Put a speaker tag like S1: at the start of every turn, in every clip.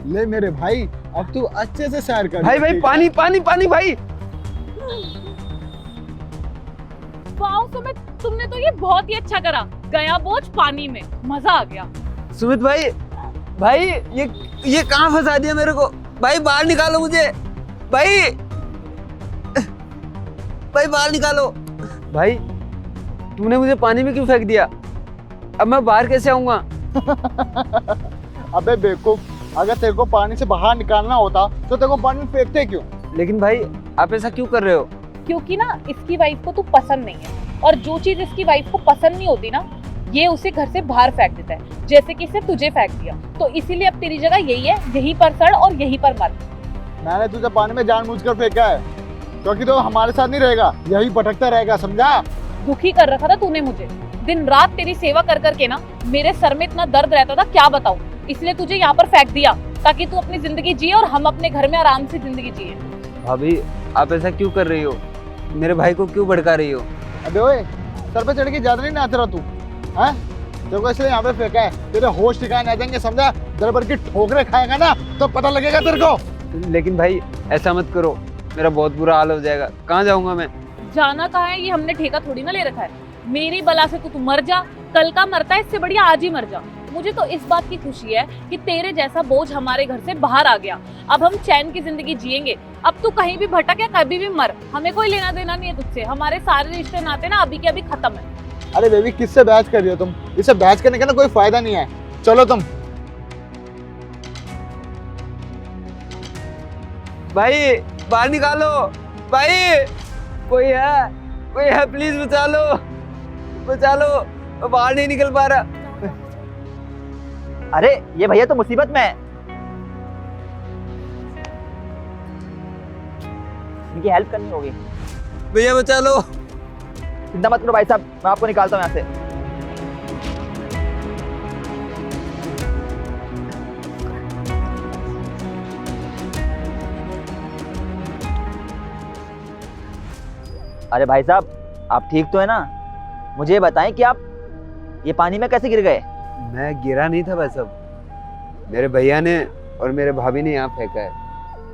S1: ले मेरे भाई, अब तू अच्छे से सैर कर।
S2: भाई भाई पानी पानी पानी भाई।
S3: वाओ सुमित, तुमने तो ये बहुत ही अच्छा करा। गया बोझ पानी में, मजा आ गया।
S2: सुमित भाई, भाई ये कहाँ फंसा दिया मेरे को। भाई बाहर निकालो मुझे। भाई भाई बाहर निकालो। भाई तूने मुझे पानी में क्यों फेंक दिया? अब मैं बाहर कैसे आऊंगा?
S1: अबे बेवकूफ, अगर तेरे को पानी से बाहर निकालना होता तो तेरे को पानी में फेंकते क्यों?
S2: लेकिन भाई आप ऐसा क्यों कर रहे हो?
S3: क्योंकि ना इसकी वाइफ को तू पसंद नहीं है, और जो चीज इसकी वाइफ को पसंद नहीं होती ना, ये उसे घर से बाहर फेंक देता है, जैसे कि इसे तुझे फेंक दिया। तो इसीलिए अब तेरी जगह यही है, यहीं पर सड़ और यहीं पर मर।
S1: मैंने तुझे पानी में जानबूझकर फेंका है, क्योंकि तो हमारे साथ नहीं रहेगा, यही भटकता रहेगा, समझा?
S3: दुखी कर रखा था तूने मुझे। दिन रात तेरी सेवा कर करके ना मेरे सर में इतना दर्द रहता था, क्या बताऊं। इसलिए तुझे यहाँ पर फेंक दिया, ताकि तू अपनी जिंदगी जिए और हम अपने घर में आराम से जिंदगी जिए।
S2: भाभी आप ऐसा क्यों कर रही हो? मेरे भाई को क्यों भड़का रही हो?
S1: अबे ओए, सर पे चढ़ के ज्यादा नहीं नाच रहा तू, हैं? तेरे को इसलिए यहाँ पे फेंका है, तेरे होश ठिकाने आ जाएंगे, समझा? दर भर की ठोकरें खाएगा ना तो पता लगेगा तेरे को।
S2: लेकिन भाई ऐसा मत करो, मेरा बहुत बुरा हाल हो जाएगा। कहाँ जाऊंगा मैं?
S3: जाना कहाँ है, ये हमने ठेका थोड़ी ना ले रखा है। मेरी बला से तू मर जा, कल का मरता है, इससे बढ़िया आज ही मर जा। मुझे तो इस बात की खुशी है कि तेरे जैसा बोझ हमारे घर से बाहर आ गया। अब हम चैन की जिंदगी जिएंगे। अब तू कहीं भी भटक या कभी भी मर, हमें कोई लेना देना नहीं है तुझसे। हमारे सारे रिश्ते नाते ना अभी के अभी खत्म है।
S1: अरे बेबी, किससे बहस कर रही हो तुम? इससे बहस करने का ना कोई फायदा नहीं है, चलो तुम।
S2: भाई बाहर निकालो। भाई कोई है प्लीज बचा लो, बचा लो। मैं बाहर नहीं निकल पा रहा।
S4: अरे ये भैया तो मुसीबत में है, इनकी हेल्प करनी होगी।
S2: भैया बचा लो।
S4: चिंता मत करो भाई साहब, मैं आपको निकालता हूँ यहाँ से। अरे भाई साहब, आप ठीक तो है ना? मुझे ये बताएं कि आप ये पानी में कैसे गिर गए?
S2: मैं गिरा नहीं था भाई साहब, मेरे भैया ने और मेरे भाभी ने यहाँ फेंका है।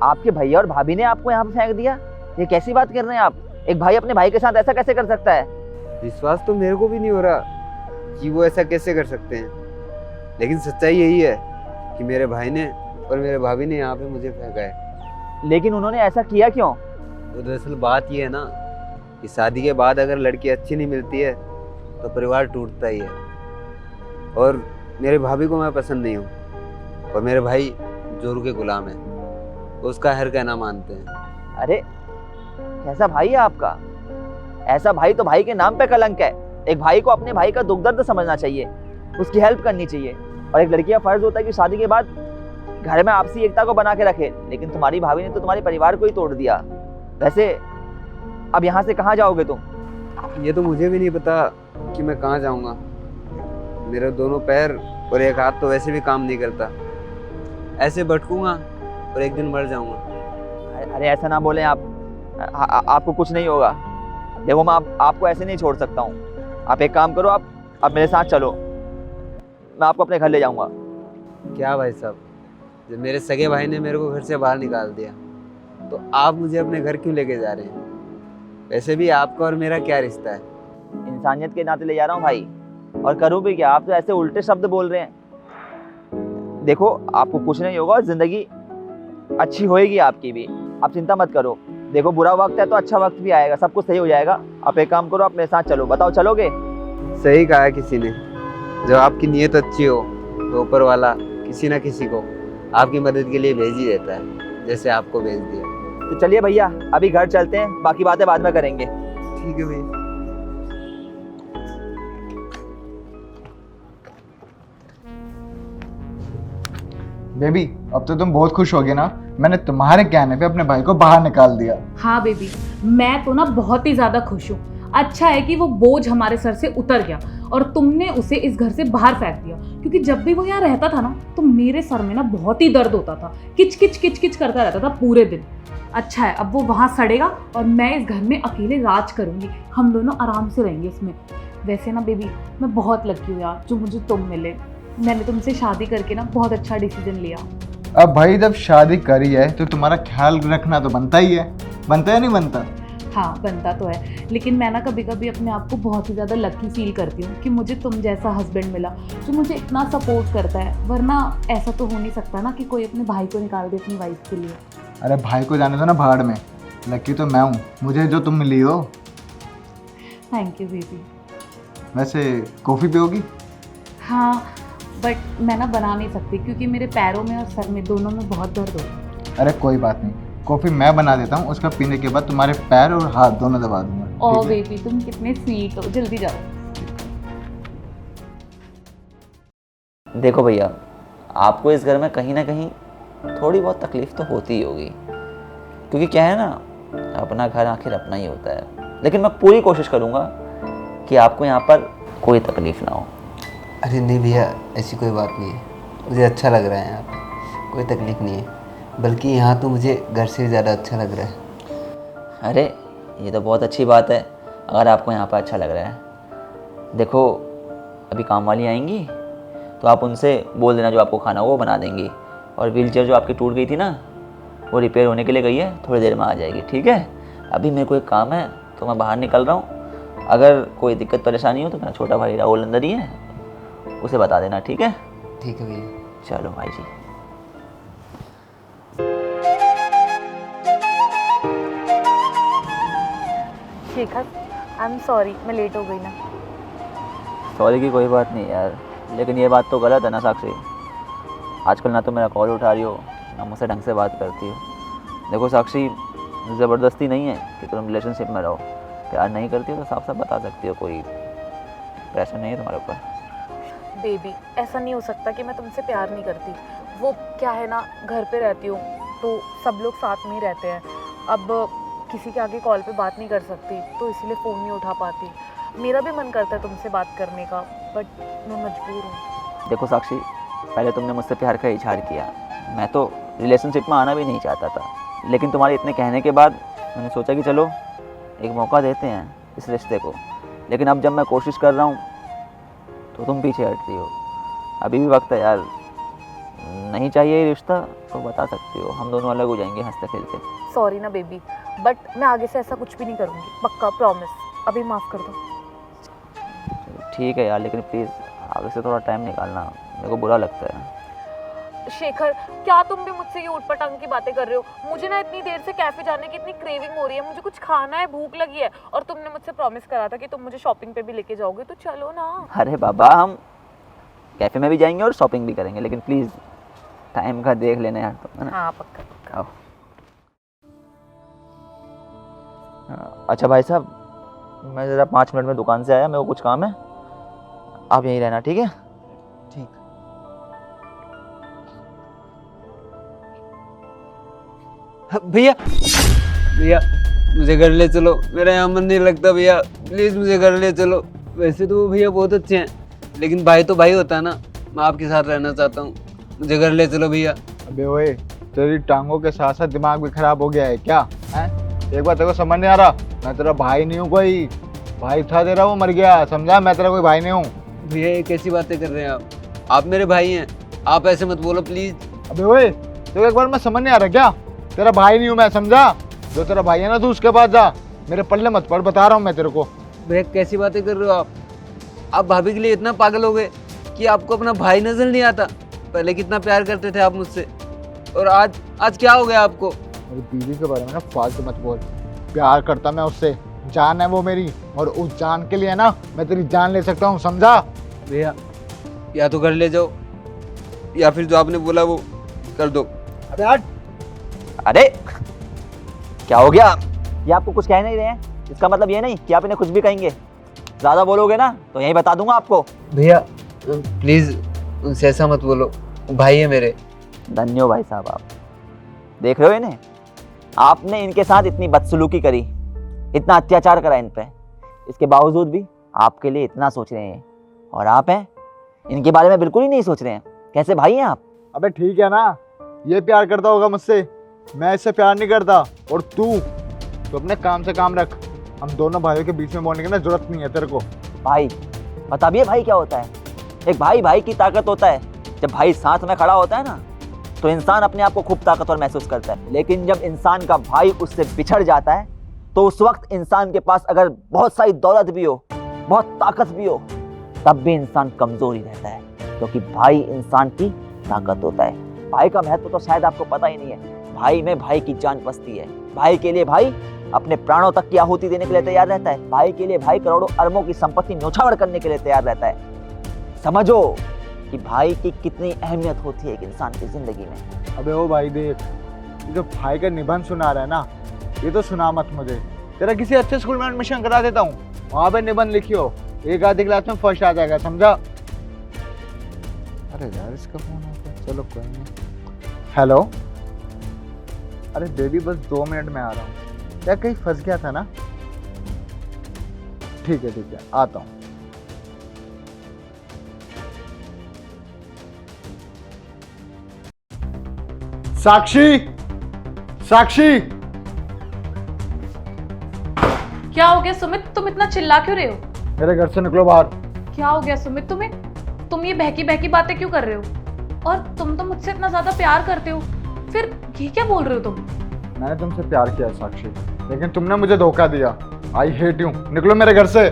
S4: आपके भैया और भाभी ने आपको यहाँ पे फेंक दिया? ये कैसी बात कर रहे हैं आप? एक भाई अपने भाई के साथ ऐसा कैसे कर सकता है?
S2: विश्वास तो मेरे को भी नहीं हो रहा कि वो ऐसा कैसे कर सकते हैं, लेकिन सच्चाई यही है कि मेरे भाई ने और मेरे भाभी ने यहाँ पे मुझे फेंका है।
S4: लेकिन उन्होंने ऐसा किया क्यों?
S2: तो दरअसल बात ये है ना कि शादी के बाद अगर लड़की अच्छी नहीं मिलती है तो परिवार टूटता ही है। और मेरे भाभी को मैं पसंद नहीं हूँ और मेरे भाई जोरू के गुलाम हैं, उसका हर कहना मानते हैं।
S4: अरे कैसा भाई है आपका? ऐसा भाई तो भाई के नाम पे कलंक है। एक भाई को अपने भाई का दुख दर्द समझना चाहिए, उसकी हेल्प करनी चाहिए। और एक लड़की का फर्ज होता है कि शादी के बाद घर में आपसी एकता को बना के रखे। लेकिन तुम्हारी भाभी ने तो तुम्हारे परिवार को ही तोड़ दिया। वैसे अब यहाँ से कहाँ जाओगे तुम?
S2: ये तो मुझे भी नहीं पता कि मैं कहाँ जाऊँगा। मेरे दोनों पैर और एक हाथ तो वैसे भी काम नहीं करता। ऐसे भटकूंगा और एक दिन मर जाऊंगा।
S4: अरे ऐसा ना बोलें आप। आपको कुछ नहीं होगा। देखो मैं आपको ऐसे नहीं छोड़ सकता हूँ। आप एक काम करो, आप मेरे साथ चलो, मैं आपको अपने घर ले जाऊंगा।
S2: क्या भाई साहब, जब मेरे सगे भाई ने मेरे को घर से बाहर निकाल दिया तो आप मुझे अपने घर क्यों लेके जा रहे हैं? वैसे भी आपका और मेरा क्या रिश्ता है?
S4: इंसानियत के नाते ले जा रहा हूँ भाई। और करूँ भी क्या? आप तो ऐसे उल्टे शब्द बोल रहे हैं। देखो आपको कुछ नहीं होगा और जिंदगी अच्छी होएगी आपकी भी। आप चिंता मत करो। देखो बुरा वक्त है तो अच्छा वक्त भी आएगा, सब कुछ सही हो जाएगा। आप एक काम करो, आप मेरे साथ चलो। बताओ चलोगे?
S2: सही कहा है किसी ने, जब आपकी नीयत अच्छी हो तो ऊपर वाला किसी ना किसी को आपकी मदद के लिए भेज ही देता है, जैसे आपको भेज दिया।
S4: तो चलिए भैया अभी घर चलते हैं, बाकी बातें बाद में करेंगे।
S2: ठीक है भैया।
S1: बेबी, अब तो तुम बहुत खुश होगे ना? मैंने तुम्हारे कहने पे अपने भाई को बाहर निकाल दिया।
S3: हाँ बेबी, मैं तो ना बहुत ही ज्यादा खुश हूँ। अच्छा है कि वो बोझ हमारे सर से उतर गया और तुमने उसे इस घर से बाहर फेंक दिया। क्योंकि जब भी वो यहाँ रहता था ना तो मेरे सर में ना बहुत ही दर्द होता था, किच किच किच किच करता रहता था पूरे दिन। अच्छा है अब वो वहाँ सड़ेगा और मैं इस घर में अकेले राज करूंगी। हम दोनों आराम से रहेंगे इसमें। वैसे ना बेबी, मैं बहुत लकी हूँ यार जो मुझे तुम मिले। मैंने तुमसे शादी करके ना बहुत अच्छा डिसीजन लिया।
S1: अब भाई जब शादी करी है तो तुम्हारा ख्याल रखना तो बनता ही है, बनता है नहीं बनता?
S3: हाँ बनता तो है, लेकिन मैं ना कभी कभी अपने आप को बहुत ही ज़्यादा लकी फील करती हूँ कि मुझे तुम जैसा हस्बैंड मिला जो मुझे इतना सपोर्ट करता है। वरना ऐसा तो हो नहीं सकता ना कि कोई अपने भाई को निकाल दे अपनी वाइफ के लिए।
S1: अरे भाई को जाने दो ना भाड़ में, लकी तो मैं हूँ, मुझे जो तुम मिली हो।
S3: Thank you baby.
S1: वैसे कॉफ़ी पियोगी?
S3: हाँ बट मैं ना बना नहीं सकती क्योंकि मेरे पैरों में और सर में दोनों में बहुत दर्द हो रहा है।
S1: अरे कोई बात नहीं, कॉफ़ी मैं बना देता हूँ, उसका पीने के बाद तुम्हारे पैर और हाथ दोनों दबा दूंगा।
S3: ओ
S1: ठीक है?
S3: बेबी तुम कितने स्वीट हो, जल्दी जाओ।
S4: देखो भैया, आपको इस घर में कहीं ना कहीं थोड़ी बहुत तकलीफ तो होती ही होगी, क्योंकि क्या है ना, अपना घर आखिर अपना ही होता है। लेकिन मैं पूरी कोशिश करूँगा कि आपको यहाँ पर कोई तकलीफ ना हो।
S2: अरे नहीं भैया, ऐसी कोई बात नहीं है, मुझे अच्छा लग रहा है यहाँ पे, कोई तकलीफ़ नहीं है। बल्कि यहाँ तो मुझे घर से ज़्यादा अच्छा लग रहा है।
S4: अरे ये तो बहुत अच्छी बात है अगर आपको यहाँ पर अच्छा लग रहा है। देखो अभी काम वाली आएंगी तो आप उनसे बोल देना जो आपको खाना हो वो बना देंगी। और व्हील चेयर जो आपकी टूट गई थी ना, वो रिपेयर होने के लिए गई है, थोड़ी देर में आ जाएगी। ठीक है, अभी मेरे को एक काम है तो मैं बाहर निकल रहा हूँ। अगर कोई दिक्कत परेशानी हो तो मेरा छोटा भाई राहुल अंदर ही है, उसे बता देना। ठीक है?
S2: ठीक है भैया।
S4: चलो भाई जी।
S3: शेखर आई एम सॉरी, मैं लेट हो गई ना।
S4: सॉरी की कोई बात नहीं यार, लेकिन ये बात तो गलत है ना साक्षी। आजकल ना तो मेरा कॉल उठा रही हो, ना मुझसे ढंग से बात करती हो। देखो साक्षी, ज़बरदस्ती नहीं है कि तुम रिलेशनशिप में रहो। प्यार नहीं करती हो तो साफ साफ बता सकती हो, कोई प्रेशर नहीं है तुम्हारे ऊपर।
S3: बेबी ऐसा नहीं हो सकता कि मैं तुमसे प्यार नहीं करती। वो क्या है ना, घर पे रहती हूँ तो सब लोग साथ में ही रहते हैं। अब किसी के आगे कॉल पे बात नहीं कर सकती तो इसीलिए फ़ोन नहीं उठा पाती। मेरा भी मन करता है तुमसे बात करने का, बट मैं मजबूर हूँ।
S4: देखो साक्षी, पहले तुमने मुझसे प्यार का इजहार किया, मैं तो रिलेशनशिप में आना भी नहीं चाहता था। लेकिन तुम्हारे इतने कहने के बाद मैंने सोचा कि चलो एक मौका देते हैं इस रिश्ते को। लेकिन अब जब मैं कोशिश कर रहा हूँ तो तुम पीछे हटती हो। अभी भी वक्त है यार, नहीं चाहिए ये रिश्ता तो बता सकती हो, हम दोनों अलग हो जाएंगे हंसते खेलते।
S3: सॉरी ना बेबी, बट मैं आगे से ऐसा कुछ भी नहीं करूँगी, पक्का प्रॉमिस। अभी माफ़ कर दो।
S4: ठीक है यार, लेकिन प्लीज़ आगे से थोड़ा टाइम निकालना, मेरे को बुरा लगता है।
S3: शेखर क्या तुम भी मुझसे ये ऊटपटांग की बातें कर रहे हो? मुझे ना इतनी देर से कैफे जाने की इतनी क्रेविंग हो रही है, मुझे कुछ खाना है, भूख लगी है। और तुमने मुझसे प्रॉमिस करा था कि तुम मुझे शॉपिंग पे भी लेके जाओगे, तो चलो ना।
S4: अरे बाबा, हम कैफ़े में भी जाएंगे और शॉपिंग भी करेंगे, लेकिन प्लीज़ टाइम का देख लेना यार तुम, है ना?
S3: हाँ पक्का पक्का।
S4: आओ। अच्छा भाई साहब, मैं ज़रा 5 मिनट में दुकान से आया, मेरे को कुछ काम है, आप यहीं रहना। ठीक है?
S2: ठीक।
S5: भैया भैया मुझे घर ले चलो, मेरा यहाँ मन नहीं लगता भैया, प्लीज़ मुझे घर ले चलो। वैसे तो वो भैया बहुत अच्छे हैं, लेकिन भाई तो भाई होता है ना, मैं आपके साथ रहना चाहता हूँ, मुझे घर ले चलो भैया।
S1: अबे ओए, तेरी टांगों के साथ साथ दिमाग भी खराब हो गया है क्या? हैं? एक बार तेरे को समझ नहीं आ रहा, मैं तेरा भाई नहीं हूँ, कोई भाई था तेरा वो मर गया, समझा? मैं तेरा कोई भाई नहीं हूँ।
S5: भैया ये कैसी बातें कर रहे हैं आप मेरे भाई हैं, आप ऐसे मत बोलो प्लीज़।
S1: अबे ओए, तेरे एक बार मैं समझ नहीं आ रहा क्या? तेरा भाई नहीं हूँ मैं, समझा? जो तेरा भाई है ना, तू उसके पास जा, मेरे पल्ले मत पड़, बता रहा हूँ मैं तेरे को।
S5: भैया कैसी बातें कर रहे हो आप भाभी के लिए इतना पागल हो गए कि आपको अपना भाई नजर नहीं आता? पहले कितना प्यार करते थे आप मुझसे, और आज क्या हो गया आपको?
S1: मेरी बीवी के बारे में ना फालतू मत बोल। प्यार करता मैं उससे, जान है वो मेरी, और उस जान के लिए ना मैं तेरी जान ले सकता हूँ, समझा?
S5: भैया या तो घर ले जाओ या फिर जो आपने बोला वो कर दो।
S1: अबे हट।
S4: अरे क्या हो गया? ये आपको कुछ कह नहीं रहे हैं, इसका मतलब ये नहीं कि आप इन्हें कुछ भी कहेंगे। ज़्यादा बोलोगे ना तो यही बता दूंगा आपको।
S5: भैया प्लीज़ उनसे ऐसा मत बोलो, भाई है मेरे।
S4: धन्यो भाई साहब, आप देख रहे हो इन्हें, आपने इनके साथ इतनी बदसलूकी करी, इतना अत्याचार करा इन पे, इसके बावजूद भी आपके लिए इतना सोच रहे हैं, और आप हैं इनके बारे में बिल्कुल ही नहीं सोच रहे हैं। कैसे भाई हैं आप?
S1: अबे ठीक है ना, ये प्यार करता होगा मुझसे, मैं इससे प्यार नहीं करता। और तू तो अपने काम से काम रख, हम दोनों भाइयों के बीच में बोलने की ना जरूरत नहीं है तेरे को।
S4: भाई बताइए, भाई क्या होता है? एक भाई भाई की ताकत होता है, जब भाई साथ में खड़ा होता है ना तो इंसान अपने आप को खूब ताकतवर महसूस करता है, लेकिन जब इंसान का भाई उससे बिछड़ जाता है तो उस वक्त इंसान के पास अगर बहुत सारी दौलत भी हो, बहुत ताकत भी हो, तब भी इंसान कमजोर ही रहता है, क्योंकि भाई इंसान की ताकत होता है। भाई का महत्व तो शायद आपको पता ही नहीं है। भाई में भाई की जान बसती है। भाई के लिए भाई अपने प्राणों तक की आहुति देने के लिए तैयार रहता है। भाई के लिए भाई करोड़ों अरबों की संपत्ति न्योछावर करने के लिए तैयार रहता है। समझो कि भाई की कितनी अहमियत होती है एक इंसान की जिंदगी में।
S1: अबे ओ भाई देख, ये जो भाई का निबंध सुना रहा है ना, ये तो सुना मत मुझे। तेरा किसी अच्छे स्कूल में एडमिशन करा देता हूँ, वहाँ पे निबंध लिखियो, एक आधी क्लास में फर्स्ट आ जाएगा, समझा? अरे यार इसका फोन आता है, चलो कोई नहीं। हेलो, अरे बेबी बस 2 मिनट में आ रहा हूँ। क्या कहीं फंस गया था ना? ठीक है आता हूँ। साक्षी, साक्षी,
S3: क्या हो गया सुमित, तुम इतना चिल्ला क्यों रहे हो?
S1: मेरे घर से निकलो बाहर।
S3: क्या हो गया सुमित तुम्हें? तुम ये बहकी बहकी बातें क्यों कर रहे हो? और तुम तो मुझसे इतना ज्यादा प्यार करते हो, फिर ये क्या बोल रहे हो तुम?
S1: मैंने तुमसे प्यार किया साक्षी, लेकिन तुमने मुझे धोखा दिया। आई हेट यू, निकलो मेरे घर से।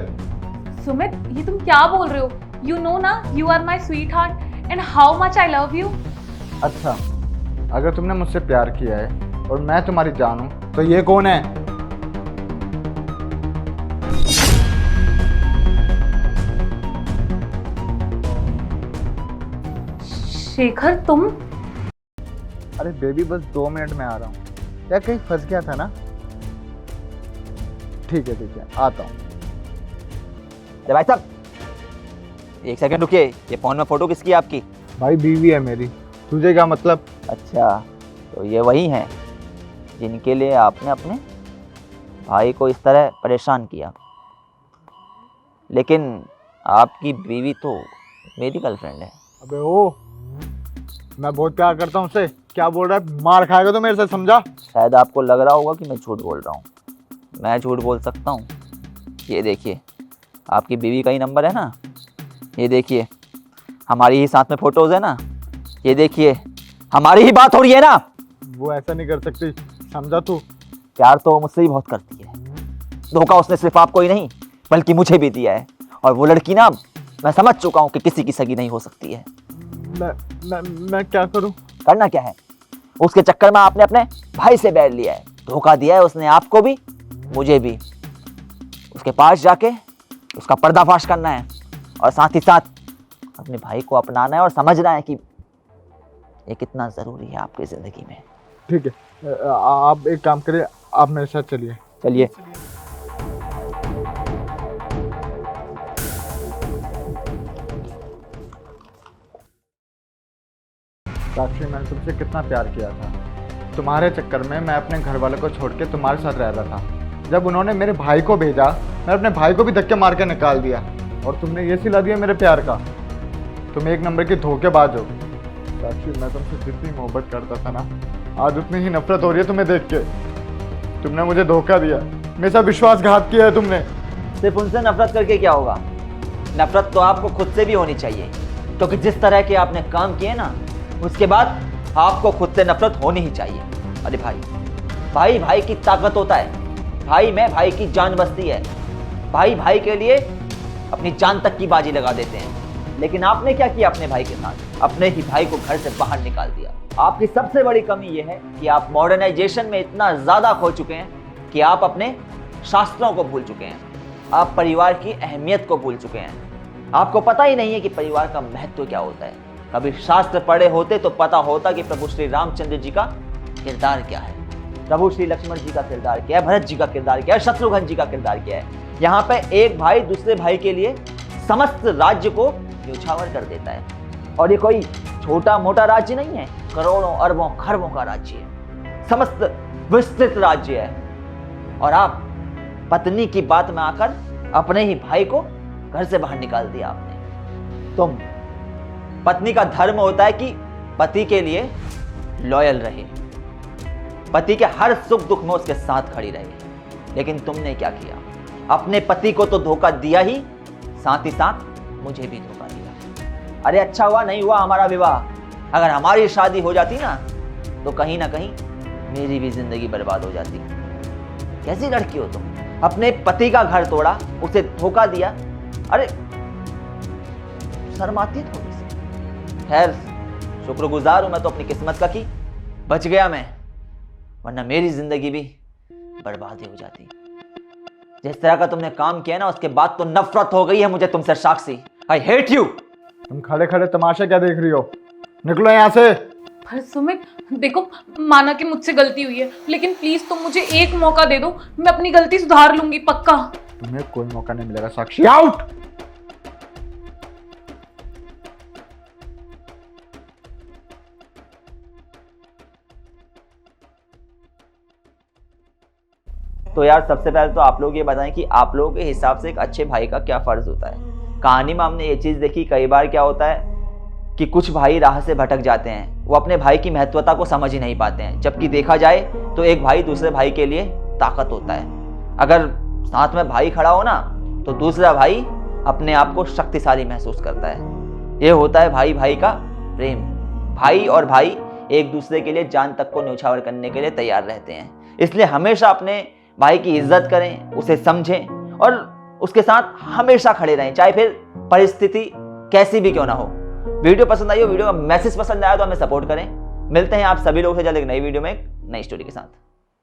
S3: सुमित, ये तुम क्या बोल रहे हो? यू नो ना, you are my sweetheart and how much I love you.
S1: अच्छा, अगर तुमने मुझसे प्यार किया है और मैं तुम्हारी जान हूं, तो ये कौन है?
S3: शेखर तुम?
S1: अरे बेबी बस 2 मिनट में आ रहा हूँ। क्या कहीं फंस गया था ना? ठीक है आता हूँ।
S4: अरे भाई साहब, एक सेकंड रुकिए। ये फोन में फोटो किसकी है आपकी?
S1: भाई बीवी है मेरी, तुझे क्या मतलब?
S4: अच्छा, तो ये वही हैं जिनके लिए आपने अपने भाई को इस तरह परेशान किया। लेकिन आपकी बीवी तो मेरी गर्लफ्रेंड है।
S1: अबे ओ, मैं बहुत प्यार करता हूँ उससे। क्या बोल रहा है? मार खाएगा तो मेरे से, समझा?
S4: शायद आपको लग रहा होगा कि मैं झूठ बोल रहा हूँ। मैं झूठ बोल सकता हूँ। ये देखिए, आपकी बीवी का ही नंबर है ना। ये देखिए, हमारी ही साथ में फ़ोटोज़ है ना। ये देखिए, हमारी ही बात हो रही है ना।
S1: वो ऐसा नहीं कर सकती, समझा तू?
S4: प्यार तो मुझसे ही बहुत करती है। धोखा उसने सिर्फ आपको ही नहीं बल्कि मुझे भी दिया है। और वो लड़की ना, मैं समझ चुका हूँ कि किसी की सगी नहीं हो सकती है।
S1: मैं क्या करूँ?
S4: करना क्या है? उसके चक्कर में आपने अपने भाई से बैर लिया है। धोखा दिया है उसने आपको भी, मुझे भी। उसके पास जाके उसका पर्दाफाश करना है और साथ ही साथ अपने भाई को अपनाना है और समझना है कि ये कितना ज़रूरी है आपकी ज़िंदगी में।
S1: ठीक है, आप एक काम करिए, आप मेरे साथ चलिए।
S4: चलिए।
S1: साक्षी, मैंने तुमसे कितना प्यार किया था। तुम्हारे चक्कर में मैं अपने घर वालों को छोड़ के तुम्हारे साथ रह रहा था। जब उन्होंने मेरे भाई को भेजा, मैं अपने भाई को भी धक्के मार के निकाल दिया, और तुमने ये सिला दिया मेरे प्यार का। तुम एक नंबर की धोखेबाज हो। साक्षी, मैं तुमसे जितनी मोहब्बत करता था ना, आज उतनी ही नफरत हो रही है तुम्हें देख के। तुमने मुझे धोखा दिया, मेरे साथ विश्वासघात किया है तुमने।
S4: सिर्फ उनसे नफरत करके क्या होगा? नफरत तो आपको खुद से भी होनी चाहिए, क्योंकि जिस तरह के आपने काम किए ना, उसके बाद आपको खुद से नफरत होनी ही चाहिए। अरे भाई भाई की ताकत होता है। भाई में भाई की जान बसती है। भाई भाई के लिए अपनी जान तक की बाजी लगा देते हैं। लेकिन आपने क्या किया अपने भाई के साथ? अपने ही भाई को घर से बाहर निकाल दिया। आपकी सबसे बड़ी कमी यह है कि आप मॉडर्नाइजेशन में इतना ज्यादा खो चुके हैं कि आप अपने शास्त्रों को भूल चुके हैं। आप परिवार की अहमियत को भूल चुके हैं। आपको पता ही नहीं है कि परिवार का महत्व क्या होता है। कभी शास्त्र पढ़े होते तो पता होता कि प्रभु श्री रामचंद्र जी का किरदार क्या है, प्रभु श्री लक्ष्मण जी का किरदार क्या है, भरत जी का किरदार क्या है, शत्रुघ्न जी का किरदार क्या है। यहाँ पे एक भाई दूसरे भाई के लिए समस्त राज्य को न्योछावर कर देता है। और ये कोई छोटा मोटा राज्य नहीं है, करोड़ों अरबों खरबों का राज्य है, समस्त विस्तृत राज्य है। और आप पत्नी की बात में आकर अपने ही भाई को घर से बाहर निकाल दिया आपने। तुम पत्नी का धर्म होता है कि पति के लिए लॉयल रहे, पति के हर सुख दुख में उसके साथ खड़ी रहे। लेकिन तुमने क्या किया? अपने पति को तो धोखा दिया ही, साथ ही साथ मुझे भी धोखा दिया। अरे अच्छा हुआ नहीं हुआ हमारा विवाह, अगर हमारी शादी हो जाती ना तो कहीं ना कहीं मेरी भी जिंदगी बर्बाद हो जाती। कैसी लड़की हो तुम, अपने पति का घर तोड़ा, उसे धोखा दिया। अरे शर्माती थोड़ी सी। खैर शुक्रगुजार हूं मैं तो अपनी किस्मत का कि बच गया मैं, वरना मेरी जिंदगी भी बर्बाद ही हो जाती। जिस तरह का तुमने काम किया ना उसके बाद तो नफरत हो गई है मुझे तुमसे साक्षी। I hate you.
S1: तुम खड़े खड़े तमाशे क्या देख रही हो, निकलो यहाँ से।
S3: पर सुमित देखो, माना कि मुझसे गलती हुई है, लेकिन प्लीज तुम मुझे एक मौका दे दो, मैं अपनी गलती सुधार लूंगी पक्का।
S1: तुम्हें कोई मौका नहीं मिलेगा साक्षी, आउट।
S4: तो यार सबसे पहले तो आप लोग ये बताएं कि आप लोगों के हिसाब से एक अच्छे भाई का क्या फर्ज होता है। कहानी में हमने ये चीज़ देखी, कई बार क्या होता है कि कुछ भाई राह से भटक जाते हैं, वो अपने भाई की महत्वता को समझ ही नहीं पाते हैं। जबकि देखा जाए तो एक भाई दूसरे भाई के लिए ताकत होता है। अगर साथ में भाई खड़ा हो ना तो दूसरा भाई अपने आप को शक्तिशाली महसूस करता है। ये होता है भाई भाई का प्रेम। भाई और भाई एक दूसरे के लिए जान तक को न्यौछावर करने के लिए तैयार रहते हैं। इसलिए हमेशा अपने भाई की इज्जत करें, उसे समझें और उसके साथ हमेशा खड़े रहें, चाहे फिर परिस्थिति कैसी भी क्यों ना हो। वीडियो पसंद आई हो, वीडियो का मैसेज पसंद आया तो हमें सपोर्ट करें। मिलते हैं आप सभी लोगों से जल्द एक नई वीडियो में एक नई स्टोरी के साथ।